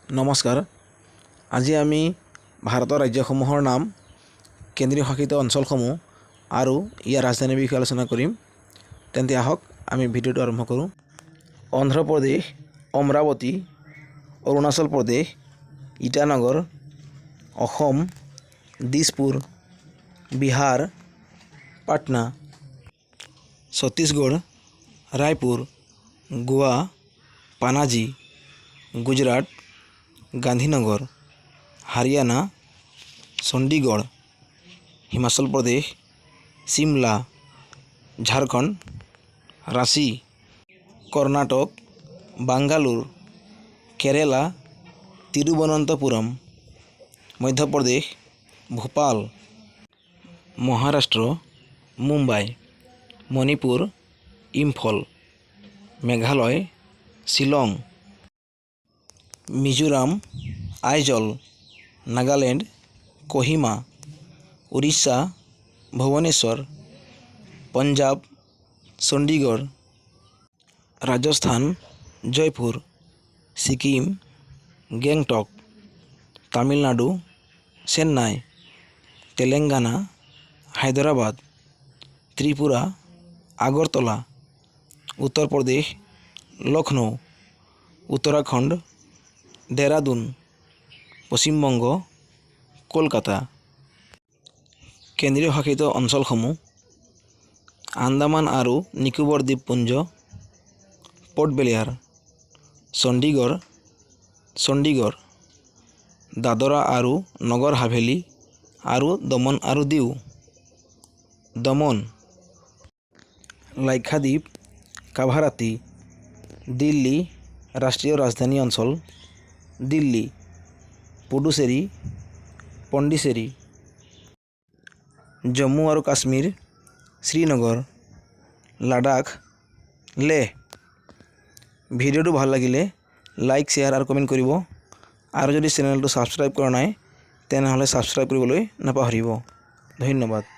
নমস্কাৰ। আজি আমি ভাৰতৰ ৰাজ্যসমূহৰ নাম, কেন্দ্ৰীয় শাসিত অঞ্চলসমূহ আৰু ইয়াৰ ৰাজধানীৰ বিষয়ে আলোচনা কৰিম। তেন্তে আহক আমি ভিডিঅ'টো আৰম্ভ কৰোঁ। অন্ধ্ৰ প্ৰদেশ অমৰাৱতী, অৰুণাচল প্ৰদেশ ইটানগৰ, অসম দিছপুৰ, বিহাৰ পাটনা, ছত্তীশগড় ৰায়পুৰ, গোৱা পানাজী, গুজৰাট গান্ধীনগৰ, হাৰিয়ানা চণ্ডীগড়, হিমাচল প্ৰদেশ চিমলা, ঝাৰখণ্ড ৰাঁচী, কৰ্ণাটক বাংগালোৰ, কেৰেলা তিৰুৱনন্তপুৰম, মধ্যপ্ৰদেশ ভোপাল, মহাৰাষ্ট্ৰ মুম্বাই, মণিপুৰ ইম্ফল, মেঘালয় শ্বিলং, মিজোৰাম আইজল, নাগালেণ্ড কোহিমা, উৰিষ্যা ভুৱনেশ্বৰ, পঞ্জাৱ চণ্ডীগড়, ৰাজস্থান জয়পুৰ, ছিকিম গেংটক, তামিলনাডু চেন্নাই, তেলেংগানা হায়দৰাবাদ, ত্ৰিপুৰা আগৰতলা, উত্তৰ প্ৰদেশ লক্ষ্ণৌ, উত্তৰাখণ্ড দেৰাদুন, পশ্চিমবংগ কলকাতা। কেন্দ্ৰীয় শাসিত অঞ্চলসমূহ: আন্দামান আৰু নিকোবৰ দ্বীপপুঞ্জ, পৰ্ট ব্লেয়াৰ, চণ্ডীগড়, দাদৰা আৰু নগৰ হাভেলী আৰু দমন আৰু দিউ, দমন, লাক্ষাদ্বীপ, কাভাৰাতি, দিল্লী ৰাষ্ট্ৰীয় ৰাজধানী অঞ্চল, দিল্লী, পুডুচেৰী, পণ্ডিচেৰী, জম্মু আৰু কাশ্মীৰ, শ্ৰীনগৰ, লাডাখ, লেহ। ভিডিঅ'টো ভাল লাগিলে লাইক, শ্বেয়াৰ আৰু কমেণ্ট কৰিব। আৰু যদি চেনেলটো ছাবস্ক্ৰাইব কৰা নাই তেনেহ'লে ছাবস্ক্ৰাইব কৰিবলৈ নাপাহৰিব। ধন্যবাদ।